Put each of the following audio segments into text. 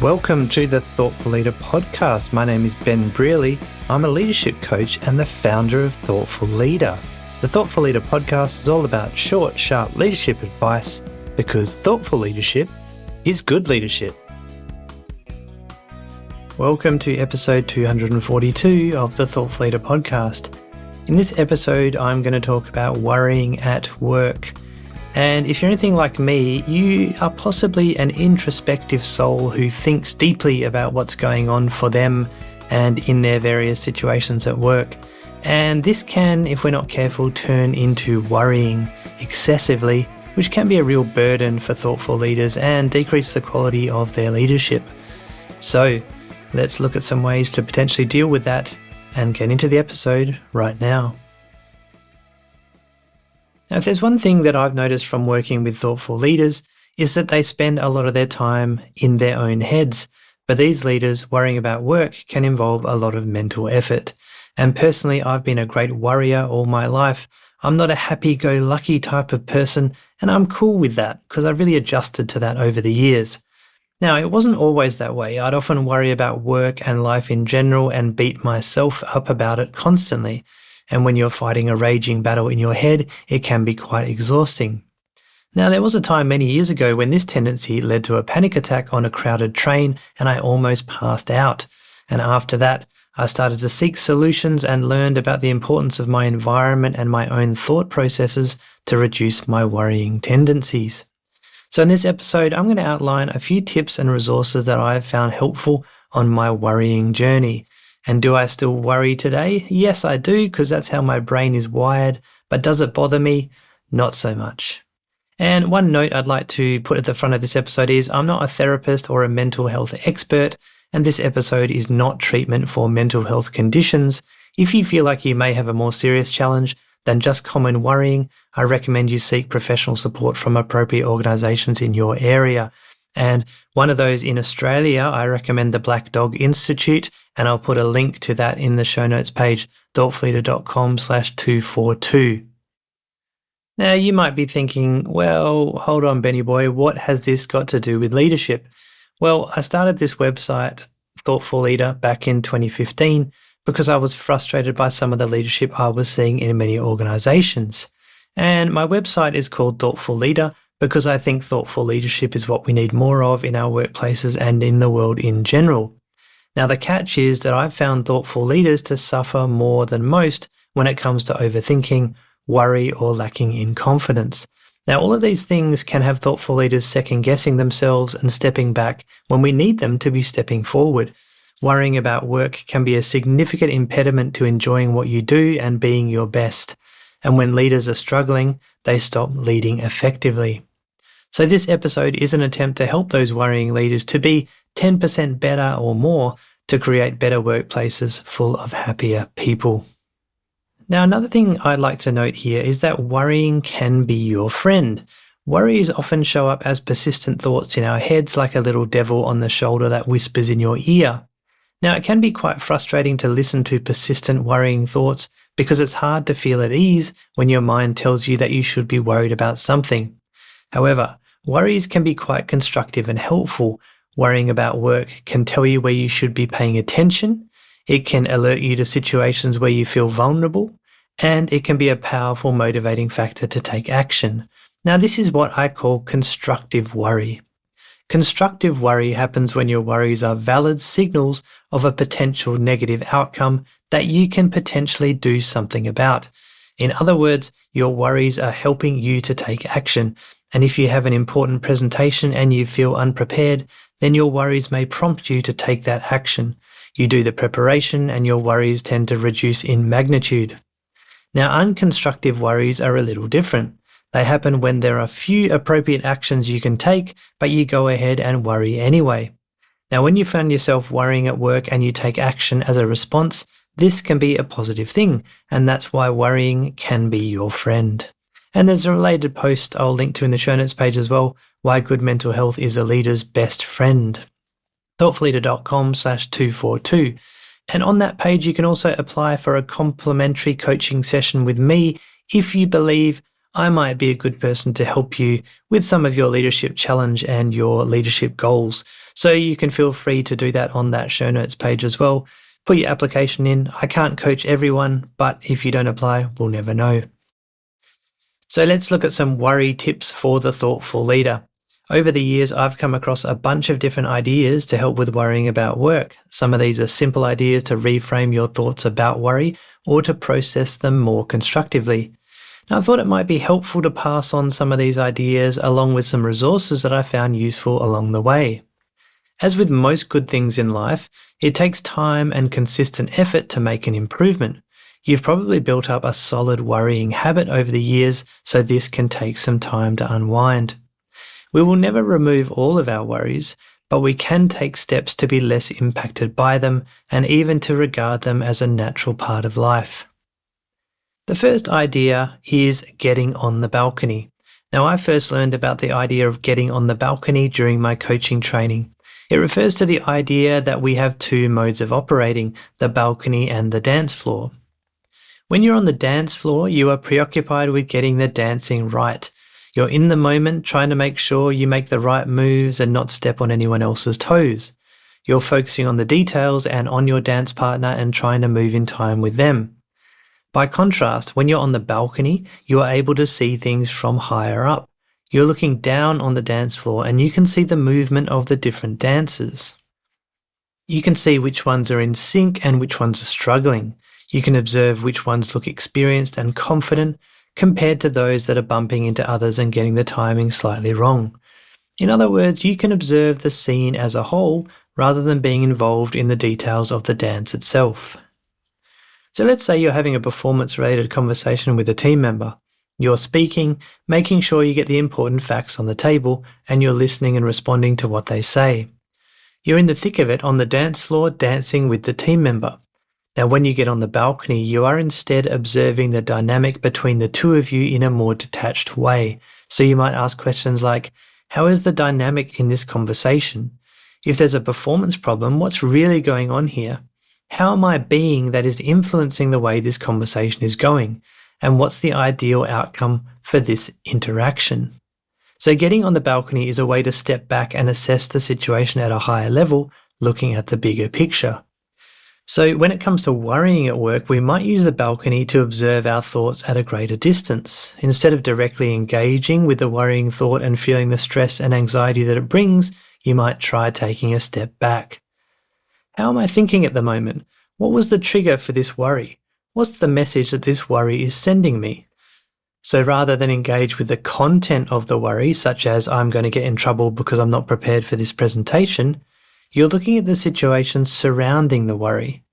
Welcome to the Thoughtful Leader podcast. My name is Ben Brearley. I'm a leadership coach and the founder of Thoughtful Leader. The Thoughtful Leader podcast is all about short, sharp leadership advice because thoughtful leadership is good leadership. Welcome to episode 242 of the Thoughtful Leader podcast. In this episode, I'm going to talk about worrying at work. And if you're anything like me, you are possibly an introspective soul who thinks deeply about what's going on for them and in their various situations at work. And this can, if we're not careful, turn into worrying excessively, which can be a real burden for thoughtful leaders and decrease the quality of their leadership. So let's look at some ways to potentially deal with that and get into the episode right now. Now, if there's one thing that I've noticed from working with thoughtful leaders is that they spend a lot of their time in their own heads. But these leaders worrying about work can involve a lot of mental effort. And personally, I've been a great worrier all my life. I'm not a happy-go-lucky type of person, and I'm cool with that because I've really adjusted to that over the years. Now, it wasn't always that way. I'd often worry about work and life in general and beat myself up about it constantly. And when you're fighting a raging battle in your head, it can be quite exhausting. Now, there was a time many years ago when this tendency led to a panic attack on a crowded train and I almost passed out. And after that, I started to seek solutions and learned about the importance of my environment and my own thought processes to reduce my worrying tendencies. So in this episode, I'm going to outline a few tips and resources that I have found helpful on my worrying journey. And do I still worry today? Yes, I do, because that's how my brain is wired. But does it bother me? Not so much. And one note I'd like to put at the front of this episode is I'm not a therapist or a mental health expert, and this episode is not treatment for mental health conditions. If you feel like you may have a more serious challenge than just common worrying, I recommend you seek professional support from appropriate organisations in your area. And one of those in Australia, I recommend the Black Dog Institute, and I'll put a link to that in the show notes page, thoughtfulleader.com/242. Now, you might be thinking, well, hold on, Benny boy, what has this got to do with leadership? Well, I started this website, Thoughtful Leader, back in 2015 because I was frustrated by some of the leadership I was seeing in many organisations. And my website is called Thoughtful Leader because I think thoughtful leadership is what we need more of in our workplaces and in the world in general. Now, the catch is that I've found thoughtful leaders to suffer more than most when it comes to overthinking, worry, or lacking in confidence. Now, all of these things can have thoughtful leaders second-guessing themselves and stepping back when we need them to be stepping forward. Worrying about work can be a significant impediment to enjoying what you do and being your best. And when leaders are struggling, they stop leading effectively. So this episode is an attempt to help those worrying leaders to be 10% better or more to create better workplaces full of happier people. Now, another thing I'd like to note here is that worrying can be your friend. Worries often show up as persistent thoughts in our heads, like a little devil on the shoulder that whispers in your ear. Now, it can be quite frustrating to listen to persistent worrying thoughts because it's hard to feel at ease when your mind tells you that you should be worried about something. However, worries can be quite constructive and helpful. Worrying about work can tell you where you should be paying attention. It can alert you to situations where you feel vulnerable, and it can be a powerful motivating factor to take action. Now, this is what I call constructive worry. Constructive worry happens when your worries are valid signals of a potential negative outcome that you can potentially do something about. In other words, your worries are helping you to take action. And if you have an important presentation and you feel unprepared, then your worries may prompt you to take that action. You do the preparation and your worries tend to reduce in magnitude. Now, unconstructive worries are a little different. They happen when there are few appropriate actions you can take, but you go ahead and worry anyway. Now, when you find yourself worrying at work and you take action as a response, this can be a positive thing, and that's why worrying can be your friend. And there's a related post I'll link to in the show notes page as well, why good mental health is a leader's best friend. thoughtfulleader.com/242. And on that page, you can also apply for a complimentary coaching session with me if you believe I might be a good person to help you with some of your leadership challenge and your leadership goals. So you can feel free to do that on that show notes page as well. Put your application in. I can't coach everyone, but if you don't apply, we'll never know. So let's look at some worry tips for the thoughtful leader. Over the years, I've come across a bunch of different ideas to help with worrying about work. Some of these are simple ideas to reframe your thoughts about worry or to process them more constructively. Now, I thought it might be helpful to pass on some of these ideas along with some resources that I found useful along the way. As with most good things in life, it takes time and consistent effort to make an improvement. You've probably built up a solid worrying habit over the years, so this can take some time to unwind. We will never remove all of our worries, but we can take steps to be less impacted by them and even to regard them as a natural part of life. The first idea is getting on the balcony. Now, I first learned about the idea of getting on the balcony during my coaching training. It refers to the idea that we have two modes of operating, the balcony and the dance floor. When you're on the dance floor, you are preoccupied with getting the dancing right. You're in the moment trying to make sure you make the right moves and not step on anyone else's toes. You're focusing on the details and on your dance partner and trying to move in time with them. By contrast, when you're on the balcony, you are able to see things from higher up. You're looking down on the dance floor and you can see the movement of the different dancers. You can see which ones are in sync and which ones are struggling. You can observe which ones look experienced and confident compared to those that are bumping into others and getting the timing slightly wrong. In other words, you can observe the scene as a whole rather than being involved in the details of the dance itself. So let's say you're having a performance-related conversation with a team member. You're speaking, making sure you get the important facts on the table, and you're listening and responding to what they say. You're in the thick of it on the dance floor dancing with the team member. Now, when you get on the balcony, you are instead observing the dynamic between the two of you in a more detached way. So you might ask questions like, how is the dynamic in this conversation? If there's a performance problem, what's really going on here? How am I being that is influencing the way this conversation is going? And what's the ideal outcome for this interaction? So getting on the balcony is a way to step back and assess the situation at a higher level, looking at the bigger picture. So when it comes to worrying at work, we might use the balcony to observe our thoughts at a greater distance. Instead of directly engaging with the worrying thought and feeling the stress and anxiety that it brings, you might try taking a step back. How am I thinking at the moment? What was the trigger for this worry? What's the message that this worry is sending me? So rather than engage with the content of the worry, such as I'm going to get in trouble because I'm not prepared for this presentation, you're looking at the situation surrounding the worry.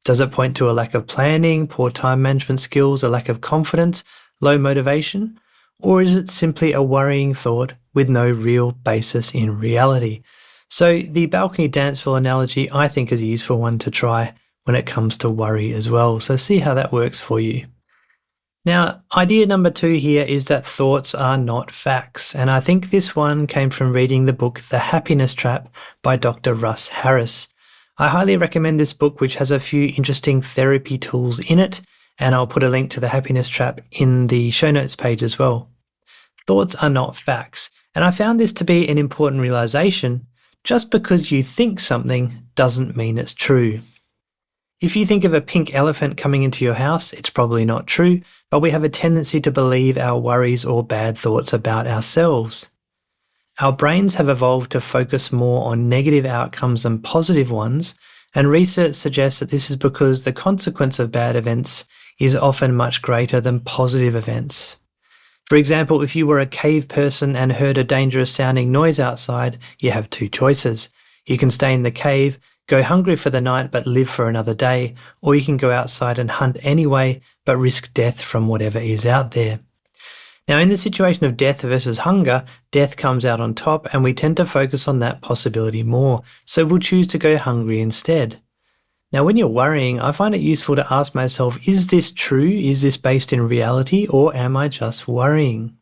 Does it point to a lack of planning, poor time management skills, a lack of confidence, low motivation? Or is it simply a worrying thought with no real basis in reality? So the balcony dance floor analogy, I think, is a useful one to try when it comes to worry as well. So see how that works for you. Now, idea number 2 here is that thoughts are not facts. And I think this one came from reading the book The Happiness Trap by Dr. Russ Harris. I highly recommend this book, which has a few interesting therapy tools in it. And I'll put a link to The Happiness Trap in the show notes page as well. Thoughts are not facts. And I found this to be an important realization. Just because you think something doesn't mean it's true. If you think of a pink elephant coming into your house, it's probably not true, but we have a tendency to believe our worries or bad thoughts about ourselves. Our brains have evolved to focus more on negative outcomes than positive ones, and research suggests that this is because the consequence of bad events is often much greater than positive events. For example, if you were a cave person and heard a dangerous sounding noise outside, you have 2 choices. You can stay in the cave, go hungry for the night but live for another day, or you can go outside and hunt anyway but risk death from whatever is out there. Now, in the situation of death versus hunger, death comes out on top and we tend to focus on that possibility more, so we'll choose to go hungry instead. Now, when you're worrying, I find it useful to ask myself, is this true? Is this based in reality, or am I just worrying?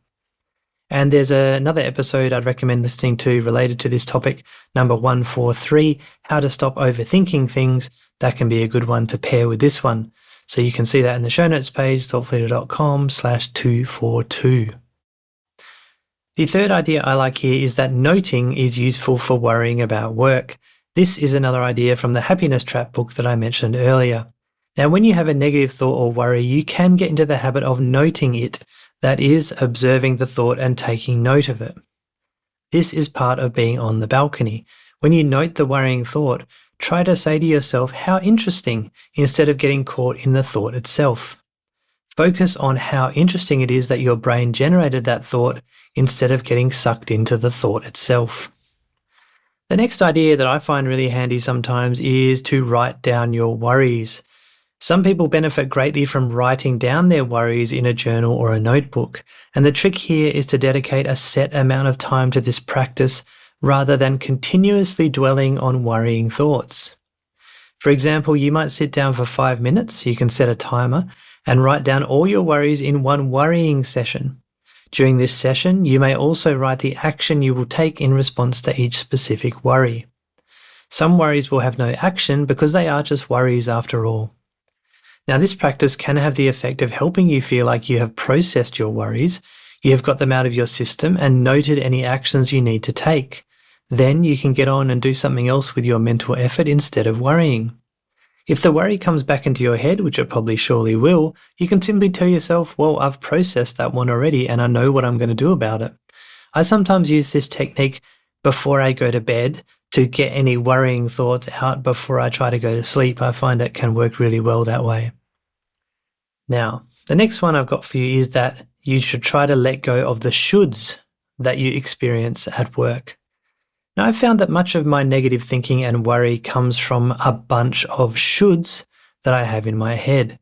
And there's another episode I'd recommend listening to related to this topic, number 143, How to Stop Overthinking Things. That can be a good one to pair with this one. So you can see that in the show notes page, thoughtfulleader.com/242. The third idea I like here is that noting is useful for worrying about work. This is another idea from the Happiness Trap book that I mentioned earlier. Now, when you have a negative thought or worry, you can get into the habit of noting it. That is, observing the thought and taking note of it. This is part of being on the balcony. When you note the worrying thought, try to say to yourself, how interesting, instead of getting caught in the thought itself. Focus on how interesting it is that your brain generated that thought instead of getting sucked into the thought itself. The next idea that I find really handy sometimes is to write down your worries. Some people benefit greatly from writing down their worries in a journal or a notebook, and the trick here is to dedicate a set amount of time to this practice rather than continuously dwelling on worrying thoughts. For example, you might sit down for 5 minutes, you can set a timer, and write down all your worries in one worrying session. During this session, you may also write the action you will take in response to each specific worry. Some worries will have no action because they are just worries after all. Now, this practice can have the effect of helping you feel like you have processed your worries, you have got them out of your system and noted any actions you need to take. Then you can get on and do something else with your mental effort instead of worrying. If the worry comes back into your head, which it probably surely will, you can simply tell yourself, well, I've processed that one already and I know what I'm going to do about it. I sometimes use this technique before I go to bed to get any worrying thoughts out before I try to go to sleep. I find it can work really well that way. Now, the next one I've got for you is that you should try to let go of the shoulds that you experience at work. Now, I've found that much of my negative thinking and worry comes from a bunch of shoulds that I have in my head.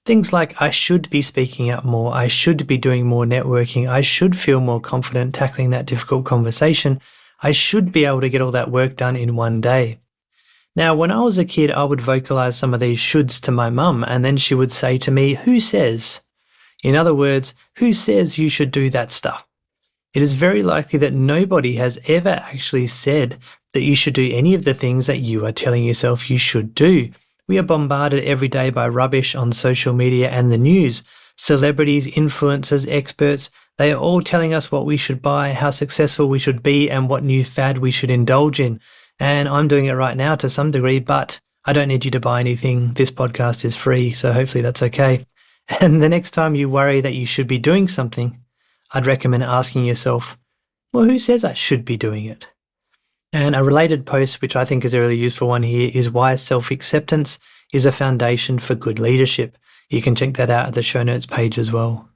Things like I should be speaking up more, I should be doing more networking, I should feel more confident tackling that difficult conversation, I should be able to get all that work done in one day. Now, when I was a kid, I would vocalize some of these shoulds to my mum, and then she would say to me, "Who says?" In other words, who says you should do that stuff? It is very likely that nobody has ever actually said that you should do any of the things that you are telling yourself you should do. We are bombarded every day by rubbish on social media and the news. Celebrities, influencers, experts, they are all telling us what we should buy, how successful we should be, and what new fad we should indulge in. And I'm doing it right now to some degree, but I don't need you to buy anything. This podcast is free, so hopefully that's okay. And the next time you worry that you should be doing something, I'd recommend asking yourself, well, who says I should be doing it? And a related post, which I think is a really useful one here, is why self-acceptance is a foundation for good leadership. You can check that out at the show notes page as well.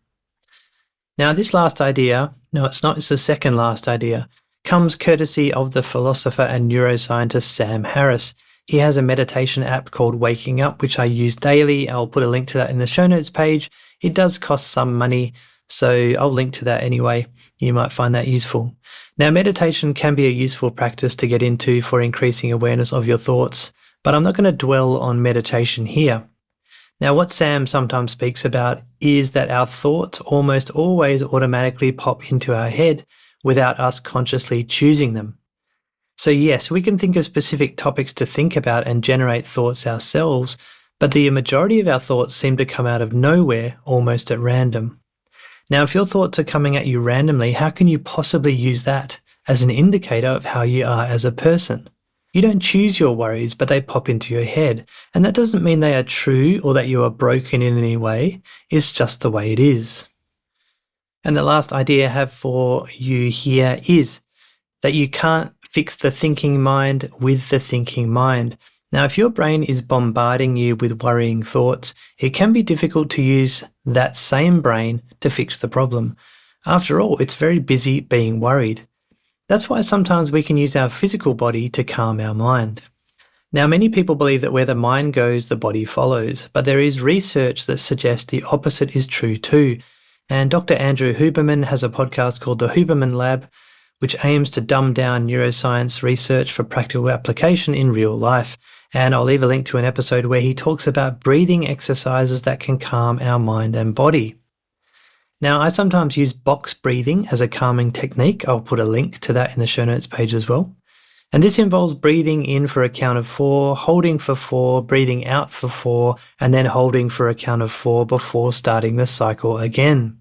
Now, this last idea, no, it's not, it's the second last idea, comes courtesy of the philosopher and neuroscientist Sam Harris. He has a meditation app called Waking Up, which I use daily. I'll put a link to that in the show notes page. It does cost some money, so I'll link to that anyway. You might find that useful. Now, meditation can be a useful practice to get into for increasing awareness of your thoughts, but I'm not going to dwell on meditation here. Now, what Sam sometimes speaks about is that our thoughts almost always automatically pop into our head without us consciously choosing them. So yes, we can think of specific topics to think about and generate thoughts ourselves, but the majority of our thoughts seem to come out of nowhere, almost at random. Now, if your thoughts are coming at you randomly, how can you possibly use that as an indicator of how you are as a person? You don't choose your worries, but they pop into your head. And that doesn't mean they are true or that you are broken in any way. It's just the way it is. And the last idea I have for you here is that you can't fix the thinking mind with the thinking mind. Now, if your brain is bombarding you with worrying thoughts, it can be difficult to use that same brain to fix the problem. After all, it's very busy being worried. That's why sometimes we can use our physical body to calm our mind. Now, many people believe that where the mind goes, the body follows, but there is research that suggests the opposite is true too. And Dr. Andrew Huberman has a podcast called The Huberman Lab, which aims to dumb down neuroscience research for practical application in real life. And I'll leave a link to an episode where he talks about breathing exercises that can calm our mind and body. Now, I sometimes use box breathing as a calming technique. I'll put a link to that in the show notes page as well. And this involves breathing in for a count of 4, holding for 4, breathing out for 4, and then holding for a count of 4 before starting the cycle again.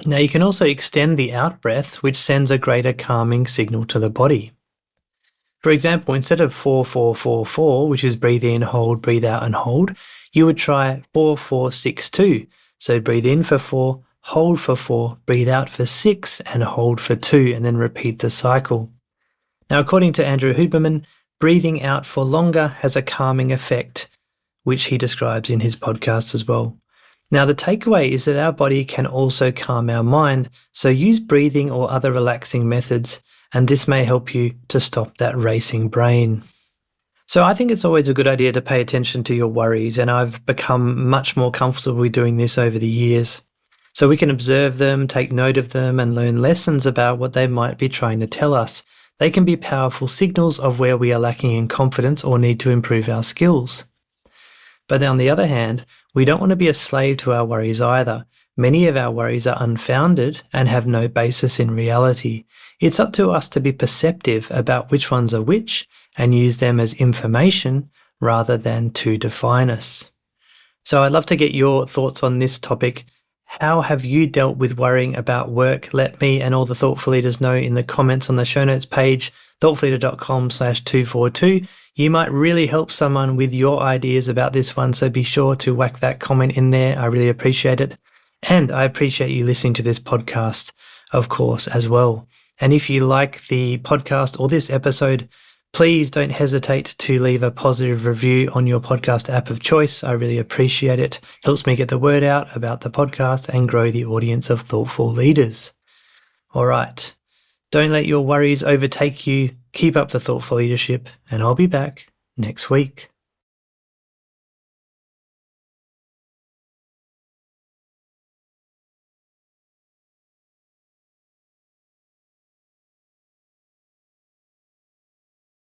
Now, you can also extend the out breath, which sends a greater calming signal to the body. For example, instead of 4-4-4-4, which is breathe in, hold, breathe out, and hold, you would try 4-4-6-2. So breathe in for 4, hold for 4, breathe out for 6, and hold for 2, and then repeat the cycle. Now, according to Andrew Huberman, breathing out for longer has a calming effect, which he describes in his podcast as well. Now, the takeaway is that our body can also calm our mind, so use breathing or other relaxing methods, and this may help you to stop that racing brain. So I think it's always a good idea to pay attention to your worries, and I've become much more comfortable with doing this over the years. So we can observe them, take note of them, and learn lessons about what they might be trying to tell us. They can be powerful signals of where we are lacking in confidence or need to improve our skills. But on the other hand, we don't want to be a slave to our worries either. Many of our worries are unfounded and have no basis in reality. It's up to us to be perceptive about which ones are which and use them as information rather than to define us. So I'd love to get your thoughts on this topic. How have you dealt with worrying about work? Let me and all the Thoughtful Leaders know in the comments on the show notes page, thoughtfulleader.com/242. You might really help someone with your ideas about this one, so be sure to whack that comment in there. I really appreciate it. And I appreciate you listening to this podcast, of course, as well. And if you like the podcast or this episode, please don't hesitate to leave a positive review on your podcast app of choice. I really appreciate it. Helps me get the word out about the podcast and grow the audience of thoughtful leaders. All right. Don't let your worries overtake you. Keep up the thoughtful leadership, and I'll be back next week.